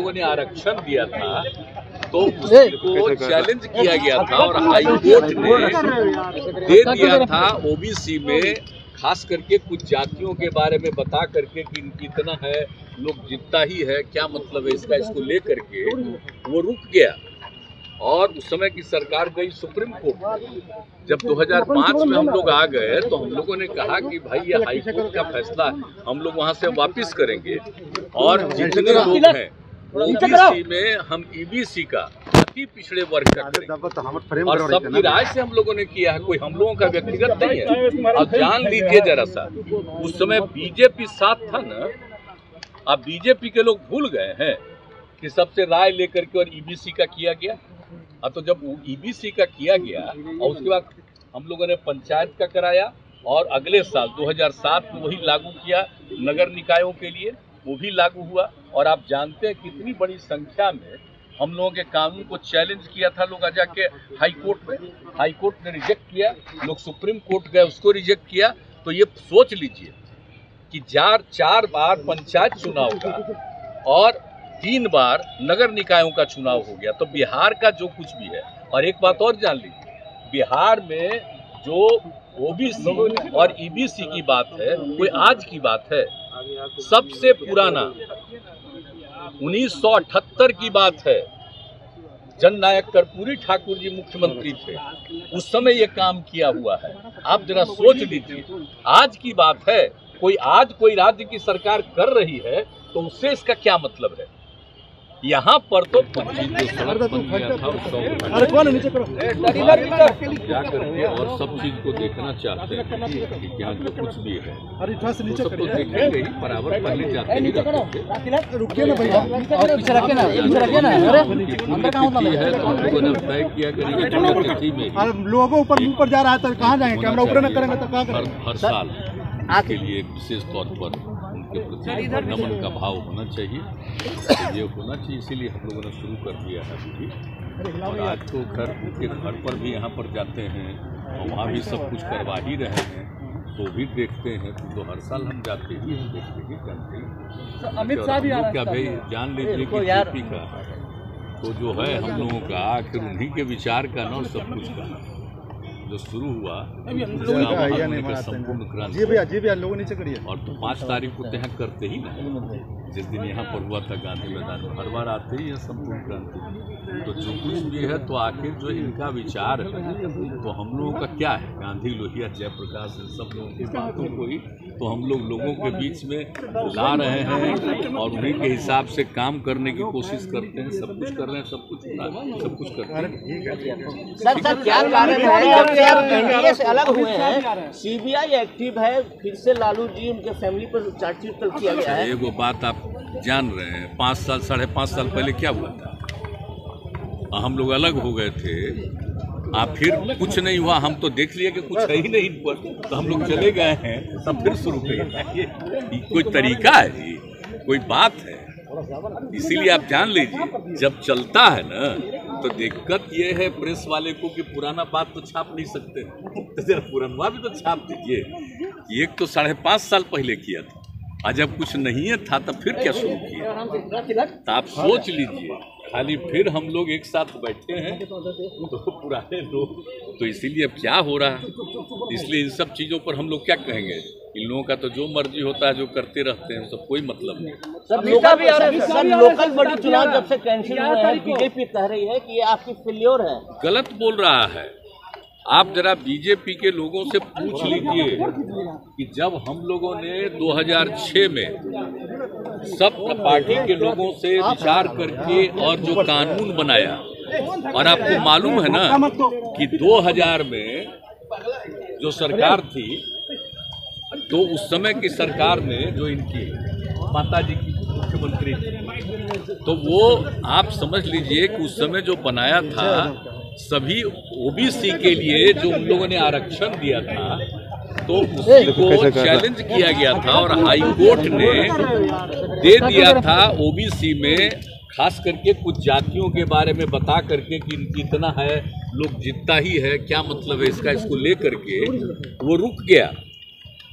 लोगों ने आरक्षण दिया था तो उसको चैलेंज किया गया था और हाई कोर्ट ने दे दिया था ओबीसी में, खास करके कुछ जातियों के बारे में बता करके कि इतना है, लोग जितना ही है, क्या मतलब है इसका, इसको लेकर के वो रुक गया। और उस समय की सरकार गई सुप्रीम कोर्ट। जब 2005 में हम लोग आ गए तो हम लोगों ने कहा कि भाई ये हाई कोर्ट का फैसला हम लोग वहां से वापस करेंगे और जितने लोग हैं ओबीसी में हम ईबीसी का अति पिछड़े वर्ग का करेंगे। और सबकी राय से हम लोगों ने किया है, कोई हम लोगों का व्यक्तिगत नहीं है। अब जान लीजिए जरा सा, उस समय बीजेपी साथ था ना, अब बीजेपी के लोग भूल गए हैं कि सबसे राय लेकर के और ईबीसी का किया गया। अब तो जब ईबीसी का किया गया और उसके बाद हम लोगों ने पंचायत का कराया और अगले साल 2007 में वही लागू किया नगर निकायों के लिए, वो भी लागू हुआ। और आप जानते हैं कितनी बड़ी संख्या में हम लोगों के कानून को चैलेंज किया था लोग जाके हाई कोर्ट में, हाई कोर्ट ने रिजेक्ट किया, लोग सुप्रीम कोर्ट गए उसको रिजेक्ट किया। तो ये सोच लीजिए कि 4 बार पंचायत चुनाव का और 3 बार नगर निकायों का चुनाव हो गया। तो बिहार का जो कुछ भी है, और एक बात और जान लीजिए, बिहार में जो ओबीसी और ईबीसी की बात है कोई आज की बात है, सबसे पुराना 1978 की बात है। जननायक कर्पूरी ठाकुर जी मुख्यमंत्री थे, उस समय ये काम किया हुआ है। आप जरा सोच लीजिए, आज की बात है, आज कोई राज्य की सरकार कर रही है तो उससे इसका क्या मतलब है। यहाँ पर तो जाकर के और सब चीज को देखना चाहते हैं कि क्या जो कुछ भी है सब तो देखेंगे ही, बराबर पहले जाते हैं तय किया करेंगे। लोगों ऊपर जा रहा है तो कहाँ जाएंगे, कैमरा ऊपर न करेंगे तो कहाँ करेंगे। हर साल के लिए विशेष तौर पर उनके प्रति नमन का भाव होना चाहिए, ये होना चाहिए। इसीलिए हम लोगों ने शुरू कर दिया है अभी। और आज तो उनके घर पर भी यहाँ पर जाते हैं और वहाँ भी सब कुछ करवा ही रहे हैं, तो भी देखते हैं। तो हर साल हम जाते ही हैं, देखते ही जानते हैं। अमित शाह भी क्या भाई जान लीजिए कि यूपी का तो जो है हम लोगों का आखिर उन्हीं के विचार का ना, और सब कुछ का जो शुरू हुआ संपूर्ण क्रांति लोगों नीचे करिए। और तो 5 तारीख को तय करते ही ना, जिस दिन यहाँ पर हुआ था गांधी मैदान में, हर बार आते ही है संपूर्ण क्रांति। तो जो कुछ भी है तो आखिर जो इनका विचार है तो हम लोगों का क्या है, गांधी लोहिया जयप्रकाश सब लोगों की बातों को ही तो हम लोगों के बीच में ला रहे हैं और उन्हीं के हिसाब से काम करने की कोशिश करते हैं। सब कुछ कर रहे हैं, सब कुछ हो रहा है, सब कुछ करते हैं। सर क्या कारण है जब से आप एनडीए से अलग हुए हैं, सीबीआई एक्टिव है, फिर से लालू जी उनके फैमिली पर चार्जशीट कल किया गया है। एगो बात आप जान रहे हैं, 5 साल 5.5 साल पहले क्या हुआ था, हम लोग अलग हो गए थे, फिर कुछ नहीं हुआ, हम तो देख लिए कि कुछ है ही नहीं इन पर, तो हम लोग चले गए हैं, तब फिर शुरू करेंगे। कोई तरीका है जी, कोई बात है। इसीलिए आप जान लीजिए, जब चलता है ना तो दिक्कत ये है प्रेस वाले को कि पुराना बात तो छाप नहीं सकते, तो जरा पुराना भी तो छाप दीजिए। एक तो 5.5 साल पहले किया था, और जब कुछ नहीं है था तब फिर क्या शुरू किया। तो आप सोच लीजिए, खाली फिर हम लोग एक साथ बैठे हैं तो पुराने लोग, तो इसीलिए अब क्या हो रहा है। इसलिए इन सब चीज़ों पर हम लोग क्या कहेंगे, इन लोगों का तो जो मर्जी होता है, जो करते रहते हैं, सब कोई मतलब नहीं। सर लोकल बॉडी चुनाव जब से कैंसिल हुए हैं, बीजेपी कह रही है कि ये आपकी फेल्योर है। गलत बोल रहा है। आप जरा बीजेपी के लोगों से पूछ लीजिए कि जब हम लोगों ने 2006 में सब पार्टी के लोगों से विचार करके और जो कानून बनाया, और आपको मालूम है ना कि 2000 में जो सरकार थी, तो उस समय की सरकार ने जो इनकी माता जी की मुख्यमंत्री थी, तो वो आप समझ लीजिए कि उस समय जो बनाया था सभी ओबीसी के लिए, जो उन लोगों ने आरक्षण दिया था, तो उसी को चैलेंज किया गया था और हाई कोर्ट ने दे दिया था ओबीसी में, खास करके कुछ जातियों के बारे में बता करके कि इतना है, लोग जितना ही है, क्या मतलब है इसका, इसको लेकर के वो रुक गया।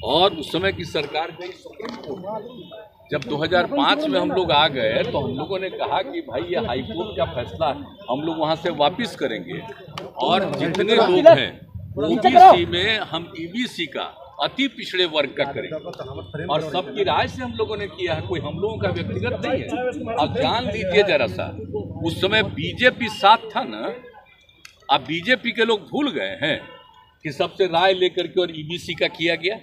और उस समय की सरकार गई सुप्रीम कोर्ट। जब 2005 में हम लोग आ गए तो हम लोगों ने कहा कि भाई ये हाईकोर्ट का फैसला हम लोग वहां से वापस करेंगे और जितने लोग हैं ओबीसी में हम ईबीसी का अति पिछड़े वर्ग का करेंगे और सबकी राय से हम लोगों ने किया है, कोई हम लोगों का व्यक्तिगत नहीं है। अब जान लीजिए जरा सा, उस समय बीजेपी साथ था ना, अब बीजेपी के लोग भूल गए हैं कि सबसे राय लेकर के और ईबीसी का किया गया।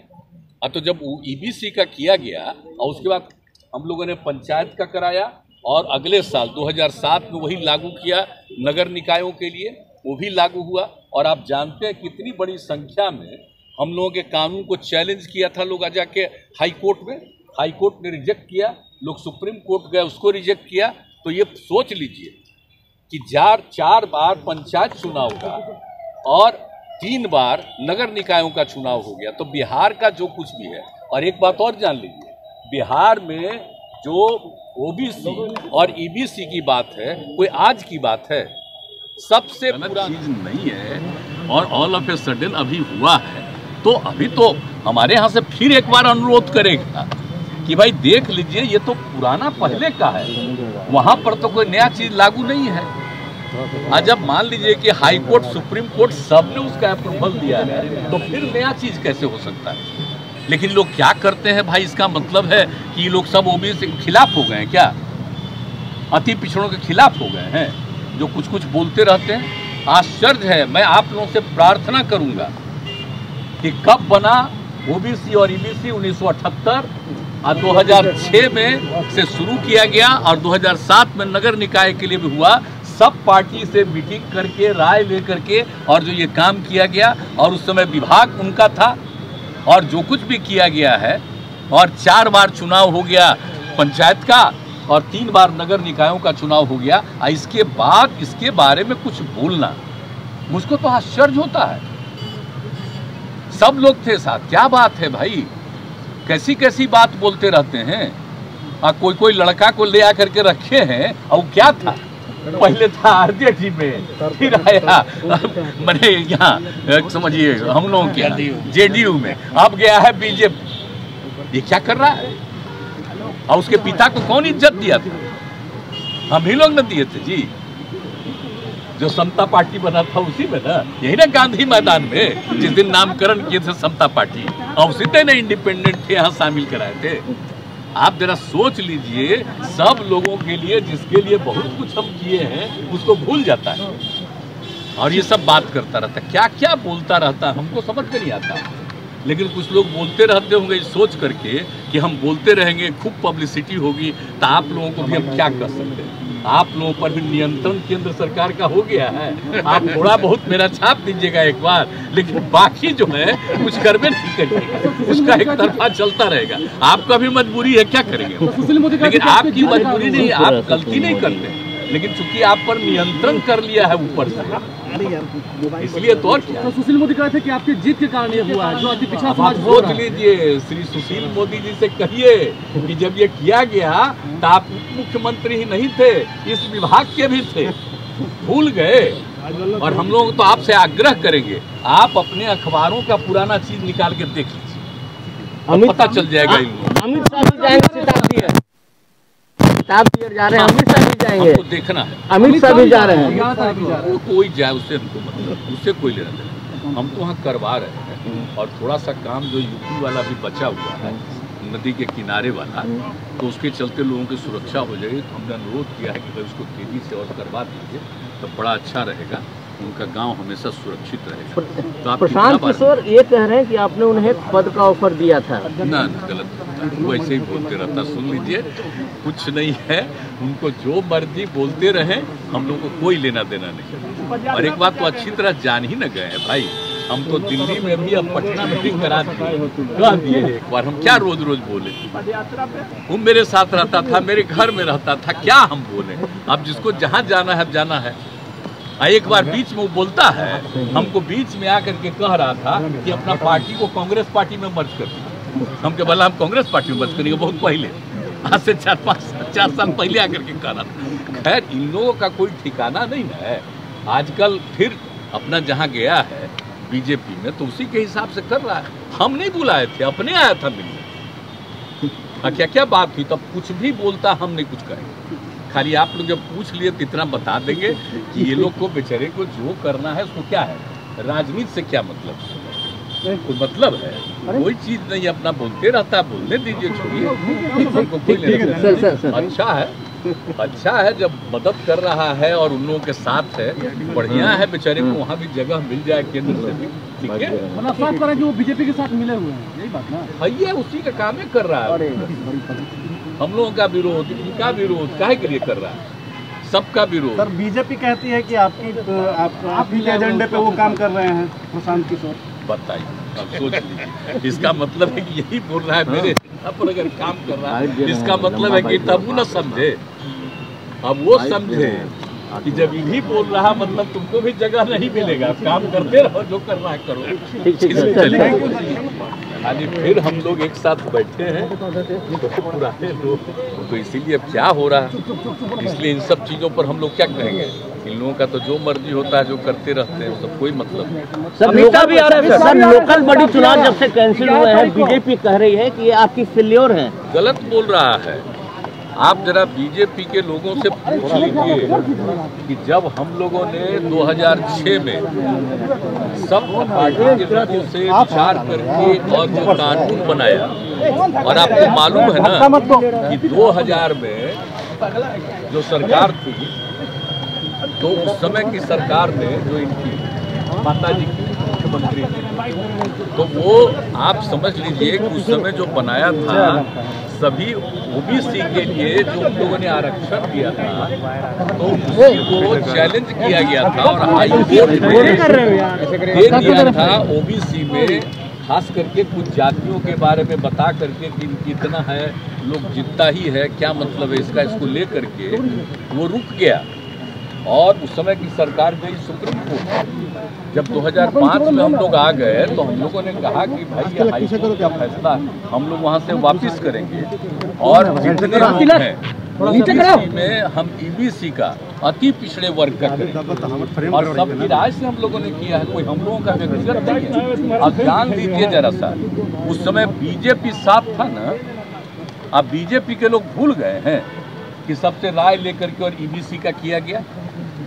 अब तो जब ईबीसी का किया गया और उसके बाद हम लोगों ने पंचायत का कराया और अगले साल 2007 में वही लागू किया नगर निकायों के लिए, वो भी लागू हुआ। और आप जानते हैं कितनी बड़ी संख्या में हम लोगों के कानून को चैलेंज किया था लोग जाके हाई कोर्ट में, हाई कोर्ट ने रिजेक्ट किया, लोग सुप्रीम कोर्ट गए उसको रिजेक्ट किया। तो ये सोच लीजिए कि 4 बार पंचायत चुनाव का और 3 बार नगर निकायों का चुनाव हो गया। तो बिहार का जो कुछ भी है, और एक बात और जान लीजिए, बिहार में जो ओबीसी और ईबीसी की बात है कोई आज की बात है, सबसे पूरा चीज नहीं है और ऑल ऑफ ए सडन अभी हुआ है। तो अभी तो हमारे यहाँ से फिर एक बार अनुरोध करेगा कि भाई देख लीजिए ये तो पुराना पहले का है, वहां पर तो कोई नया चीज लागू नहीं है। आज जब मान लीजिए कि हाई कोर्ट सुप्रीम कोर्ट सबने उसका अप्रूवल दिया है तो फिर नया चीज कैसे हो सकता है। लेकिन लोग क्या करते हैं भाई, इसका मतलब है कि ये लोग सब ओबीसी के खिलाफ हो गए हैं क्या, अति पिछड़ों के खिलाफ हो गए हैं जो कुछ कुछ बोलते रहते हैं। आश्चर्य है, मैं आप लोगों से प्रार्थना करूंगा कि कब बना ओबीसी और ईबीसी 1978 और 2006 में से शुरू किया गया और 2007 में नगर निकाय के लिए भी हुआ। सब पार्टी से मीटिंग करके राय लेकर के और जो ये काम किया गया और उस समय विभाग उनका था और जो कुछ भी किया गया है और 4 बार चुनाव हो गया पंचायत का और 3 बार नगर निकायों का चुनाव हो गया। इसके बाद इसके बारे में कुछ बोलना मुझको तो आश्चर्य होता है। सब लोग थे साथ, क्या बात है भाई, कैसी कैसी बात बोलते रहते हैं। और कोई लड़का को ले आकर के रखे हैं और क्या था, पहले था आरजेडी में, फिर आया मैंने यहाँ समझिए हम लोगों के जेडीयू में, अब गया है बीजेपी। ये क्या कर रहा है। और उसके पिता को कौन इज्जत दिया था, हम ही लोग न दिए थे जी। जो समता पार्टी बना था उसी में ना, यही ना गांधी मैदान में जिस दिन नामकरण किए थे समता पार्टी, और उसी दिन इंडिपेंडेंट थे यहाँ शामिल कराए थे। आप जरा सोच लीजिए, सब लोगों के लिए जिसके लिए बहुत कुछ हम किए हैं उसको भूल जाता है और ये सब बात करता रहता है, क्या क्या बोलता रहता है, हमको समझ में नहीं आता। लेकिन कुछ लोग बोलते रहते होंगे सोच करके कि हम बोलते रहेंगे, खूब पब्लिसिटी होगी, तो आप लोगों को भी हम क्या कर सकते हैं। आप लोगों पर भी नियंत्रण केंद्र सरकार का हो गया है, आप थोड़ा बहुत मेरा छाप दीजिएगा एक बार, लेकिन बाकी जो है कुछ करवे नहीं करिएगा, उसका एक तरफा चलता रहेगा। आपका भी मजबूरी है, क्या करेंगे, लेकिन आपकी मजबूरी नहीं, आप गलती नहीं करते, लेकिन चूंकि आप पर नियंत्रण कर लिया है ऊपर से, इसलिए तो और क्या। सुशील मोदी कहते हैं कि आपकी जीत के कारण ये हुआ है, जो अति पिछड़ा समाज सोच लीजिए। श्री सुशील मोदी जी से कहिए कि जब ये किया गया तो आप मुख्यमंत्री ही नहीं थे, इस विभाग के भी थे, भूल गए। और हम लोग तो आपसे आग्रह करेंगे, आप अपने अखबारों का पुराना चीज निकाल के देख लीजिए, पता चल जाएगा। अमित शाह भी जाएंगे, जा रहे हैं, अमित शाह भी जाएंगे, हमको देखना है, अमित शाह भी जा रहे हैं। वो कोई जाए उससे हमको मतलब, उससे कोई लेना देना, हम तो वहाँ करवा रहे हैं। और थोड़ा सा काम जो यूपी वाला भी बचा हुआ है, नदी के किनारे वाला, तो उसके चलते लोगों की सुरक्षा हो जाएगी। तो हमने अनुरोध किया है कि भाई उसको तेजी से और करवा दीजिए तो बड़ा अच्छा रहेगा, उनका गांव हमेशा सुरक्षित रहेगा। तो आप प्रशांत किशोर ये कह रहे हैं कि आपने उन्हें पद का ऑफर दिया था। ना गलत, वो ऐसे ही बोलते रहता, सुन लीजिए, कुछ नहीं है, उनको जो मर्जी बोलते रहे, हम लोग को कोई लेना देना नहीं। और एक बात तो अच्छी तरह जान ही न गए हैं भाई, हम तो दिल्ली में भी, अब पटना में भी करा दिए एक बार, हम क्या रोज रोज बोले। वो मेरे साथ रहता था, मेरे घर में रहता था, क्या हम बोले। अब जिसको जहाँ जाना है जाना है। एक बार बीच में वो बोलता है, हमको बीच में आकर के कह रहा था कि अपना पार्टी को कांग्रेस पार्टी में मर्ज कर दिया। हमके बोला हम कांग्रेस पार्टी में मर्ज करेंगे, बहुत पहले, आज से 4 साल पहले आकर के कह रहा था। खैर इन लोगों का कोई ठिकाना नहीं है, आजकल फिर अपना जहाँ गया है बीजेपी में तो उसी के हिसाब से कर रहा है। हम नहीं बुलाए थे, अपने आया था मिलने। क्या क्या बात हुई, तब कुछ भी बोलता हम नहीं कुछ कहेंगे। खाली आप लोग जब पूछ लिए तो इतना बता देंगे कि ये लोग को बेचारे को जो करना है उसको क्या है, राजनीति से क्या मतलब, कोई मतलब है, कोई चीज नहीं, अपना बोलते रहता है, बोलने दीजिए, छोड़िए, हमको कोई लेना। अच्छा है जब मदद कर रहा है और उन लोगों के साथ है, बढ़िया है, बेचारे को वहाँ भी जगह मिल जाए केंद्र से भी, ठीक है। साफ करें कि वो बीजेपी के साथ मिले हुए हैं, यही बात ना भैया उसी का काम ही कर रहा है। हम लोगों का विरोध, इनका विरोध काहे के लिए कर रहा है, सबका विरोध। सर बीजेपी कहती है कि आपकी के एजेंडे पे वो काम कर रहे हैं प्रशांत किशोर। बताइए, अब सोच लीजिए, इसका मतलब है कि यही बोल रहा है मेरे पर अगर काम कर रहा है, इसका मतलब है कि तब वो न समझे, अब वो समझे कि जब यही बोल रहा मतलब तुमको भी जगह नहीं मिलेगा, काम करते रहो, जो कर रहा है करो। खाली फिर हम लोग एक साथ बैठे हैं तो पुराने लोग, तो इसीलिए अब क्या हो रहा है, इसलिए इन सब चीज़ों पर हम लोग क्या कहेंगे, इन लोगों का तो जो मर्जी होता है, जो करते रहते हैं, सब कोई मतलब नहीं। सर लोकल भी आ रहा है सर, लोकल बड़ी चुनाव जब से कैंसिल हुए हैं, बीजेपी कह रही है कि ये आपकी फेल्योर है। गलत बोल रहा है। आप जरा बीजेपी के लोगों से पूछ लीजिए कि जब हम लोगों ने 2006 में सब पार्टी के लोगों से विचार करके और जो कानून बनाया, और आपको मालूम है ना कि 2000 में जो सरकार थी, तो उस समय की सरकार ने जो इनकी माता जी की मुख्यमंत्री थी, तो वो आप समझ लीजिए कि उस समय जो बनाया था, सभी ओबीसी के लिए जो उन लोगों ने आरक्षण दिया था, तो उसी को चैलेंज किया गया था और हाई कोर्ट ने दे दिया था। ओबीसी में खास करके कुछ जातियों के बारे में बता करके कि कितना है, लोग जितना ही है, क्या मतलब है इसका, इसको ले करके वो रुक गया। और उस समय की सरकार गई सुप्रीम कोर्ट। जब 2005 में हम लोग आ गए तो हम लोगों ने कहा कि भाई ये हाई कोर्ट का फैसला हम लोग वहाँ से वापस करेंगे, और जितने लोग हैं ओबीसी में हम ईबीसी का अति पिछड़े वर्ग का करेंगे, और सबकी राय से हम लोगों ने किया है, कोई हम लोगों का व्यक्तिगत नहीं है। अब ध्यान दीजिए जरा सा, उस समय बीजेपी साथ था ना, अब बीजेपी के लोग भूल गए हैं कि सबसे राय लेकर के और ईबीसी का किया गया।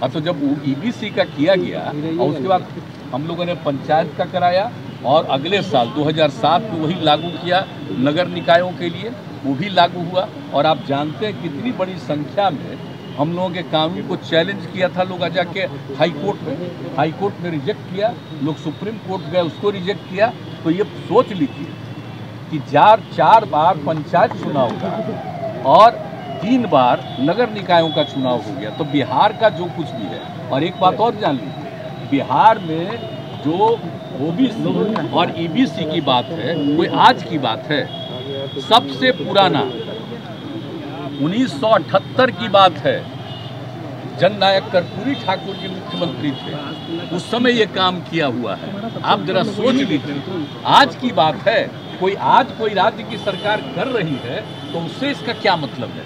अब तो जब ईबीसी का किया गया और उसके बाद हम लोगों ने पंचायत का कराया, और अगले साल 2007 में वही लागू किया नगर निकायों के लिए, वो भी लागू हुआ। और आप जानते हैं कितनी बड़ी संख्या में हम लोगों के कानून को चैलेंज किया था लोग जाके हाई कोर्ट में रिजेक्ट किया, लोग सुप्रीम कोर्ट गए, उसको रिजेक्ट किया। तो ये सोच लीजिए कि 4 बार पंचायत चुनाव का और 3 बार नगर निकायों का चुनाव हो गया। तो बिहार का जो कुछ भी है, और एक बात और जान लीजिए, बिहार में जो ओबीसी और ईबीसी की बात है, कोई आज की बात है, सबसे पुराना 1978 की बात है। जननायक कर्पूरी ठाकुर जी मुख्यमंत्री थे, उस समय ये काम किया हुआ है। आप जरा सोच लीजिए, आज की बात है, कोई राज्य की सरकार कर रही है तो उससे इसका क्या मतलब है।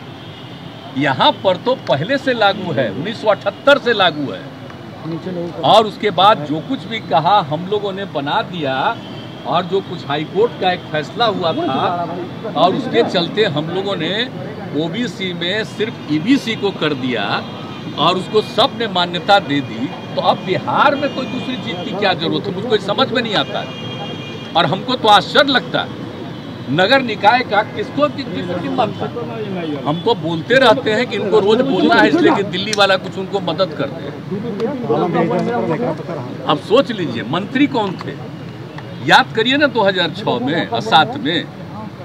यहाँ पर तो पहले से लागू है, 1978 से लागू है, और उसके बाद जो कुछ भी कहा हम लोगों ने बना दिया, और जो कुछ हाई कोर्ट का एक फैसला हुआ था, और उसके चलते हम लोगों ने ओबीसी में सिर्फ ईबीसी को कर दिया और उसको सब ने मान्यता दे दी। तो अब बिहार में कोई दूसरी चीज़ की क्या जरूरत है, मुझको समझ में नहीं आता है। और हमको तो आश्चर्य लगता है, नगर निकाय का किसको कितनी मत है। हम तो बोलते रहते हैं कि इनको रोज बोलना है, इसलिए कि दिल्ली वाला कुछ उनको मदद करते हैं। अब सोच लीजिए मंत्री कौन थे, याद करिए ना 2006 में और 7 में।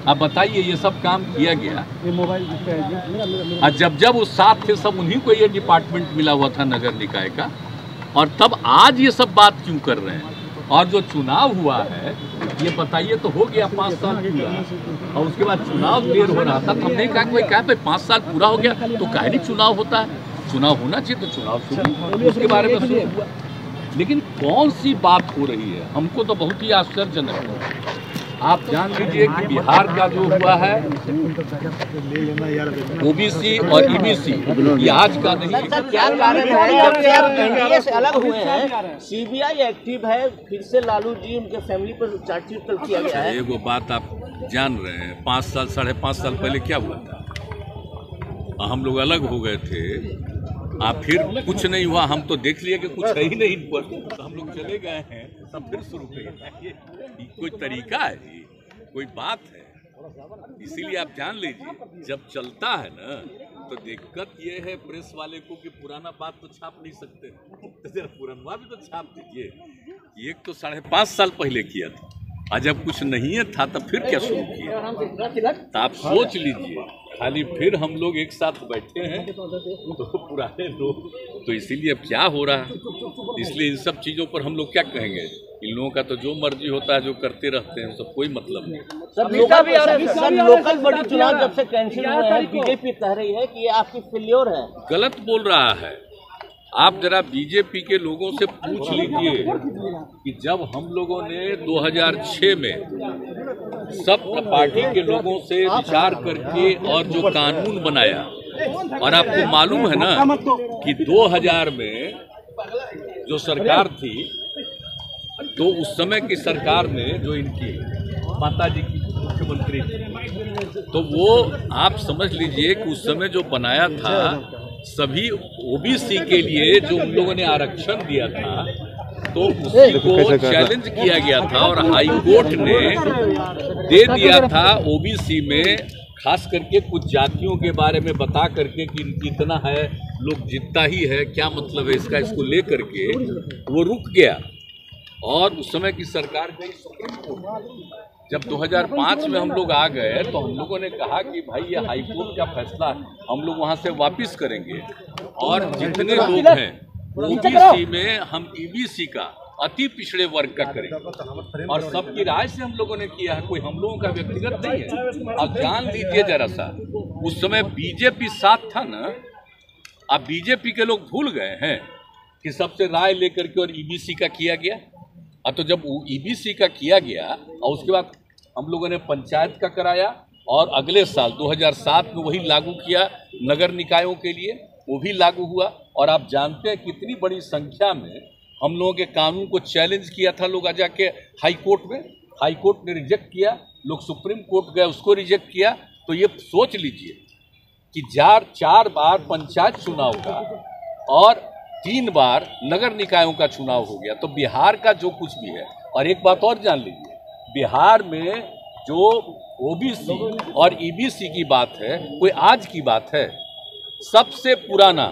अब बताइए ये सब काम किया गया, और जब वो साथ थे सब उन्हीं को ये डिपार्टमेंट मिला हुआ था नगर निकाय का, और तब आज ये सब बात क्यों कर रहे हैं। और जो चुनाव हुआ है ये बताइए, तो हो गया 5 साल पूरा, और उसके बाद चुनाव देर हो रहा था, तो हमने कहा कि भाई क्या भाई 5 साल पूरा हो गया तो काहे नहीं चुनाव होता है, चुनाव होना चाहिए, तो चुनाव शुरू उसके बारे में शुरू हुआ। लेकिन कौन सी बात हो रही है, हमको तो बहुत ही आश्चर्यजनक है। आप जान लीजिए कि बिहार का जो हुआ है ओबीसी और ईबीसी, ये आज का नहीं है। सर क्या कारण है जब से आप एनडीए से अलग हुए हैं, सीबीआई एक्टिव है, फिर से लालू जी उनके फैमिली पर चार्जशीट कल किया गया है। एगो बात आप जान रहे हैं 5 साल 5.5 साल पहले क्या हुआ था। हम लोग अलग हो गए थे, फिर कुछ नहीं हुआ, हम तो देख लिए कि कुछ है ही नहीं इन पर, तो हम लोग चले गए हैं, सब फिर शुरू करेंगे। कोई तरीका है जी, कोई बात है? इसीलिए आप जान लीजिए, जब चलता है ना तो दिक्कत ये है प्रेस वाले को कि पुराना बात तो छाप नहीं सकते, तो जरा पुराना भी तो छाप दीजिए। एक तो 5.5 साल पहले किया था, और जब कुछ नहीं है था तब फिर क्या शुरू किया? तो आप सोच लीजिए, खाली फिर हम लोग एक साथ बैठे हैं तो पुराने लोग, तो इसीलिए अब क्या हो रहा है, इसलिए इन सब चीज़ों पर हम लोग क्या कहेंगे। इन लोगों का तो जो मर्जी होता है, जो करते रहते हैं, सब कोई मतलब नहीं। सर लोकल बॉडी चुनाव जब से कैंसिल हुए हैं, बीजेपी कह रही है कि ये आपकी फेल्योर है। गलत बोल रहा है। आप जरा बीजेपी के लोगों से पूछ लीजिए कि जब हम लोगों ने 2006 में सब पार्टी के लोगों से विचार करके और जो कानून बनाया, और आपको मालूम है ना कि 2000 में जो सरकार थी, तो उस समय की सरकार ने जो इनकी माता जी की मुख्यमंत्री थी, तो वो आप समझ लीजिए कि उस समय जो बनाया था सभी ओबीसी के लिए, जो उन लोगों ने आरक्षण दिया था, तो उसी को चैलेंज किया गया था और हाई कोर्ट ने दे दिया था ओबीसी में, खास करके कुछ जातियों के बारे में बता करके कि इतना है, लोग जितना ही है, क्या मतलब है इसका, इसको ले करके वो रुक गया। और उस समय की सरकार गई सुप्रीम कोर्ट। जब 2005 में हम लोग आ गए तो हम लोगों ने कहा कि भाई ये हाई कोर्ट का फैसला है, हम लोग वहाँ से वापस करेंगे, और जितने लोग हैं ओबीसी में हम ईबीसी का, अति पिछड़े वर्ग का करेंगे, और सबकी राय से हम लोगों ने किया है, कोई हम लोगों का व्यक्तिगत नहीं है। अब जान लीजिए जरा सा, उस समय बीजेपी साथ था ना, अब बीजेपी के लोग भूल गए हैं कि सबसे राय लेकर के और ईबीसी का किया गया। अब तो जब ईबीसी का किया गया और उसके बाद हम लोगों ने पंचायत का कराया, और अगले साल 2007 में वही लागू किया नगर निकायों के लिए, वो भी लागू हुआ। और आप जानते हैं कितनी बड़ी संख्या में हम लोगों के कानून को चैलेंज किया था लोग, आ जाके हाई कोर्ट में, हाई कोर्ट ने रिजेक्ट किया, लोग सुप्रीम कोर्ट गए, उसको रिजेक्ट किया। तो ये सोच लीजिए कि 4 बार पंचायत चुनाव का और 3 बार नगर निकायों का चुनाव हो गया। तो बिहार का जो कुछ भी है, और एक बात और जान लीजिए, बिहार में जो ओबीसी और ईबीसी की बात है, कोई आज की बात है, सबसे पुराना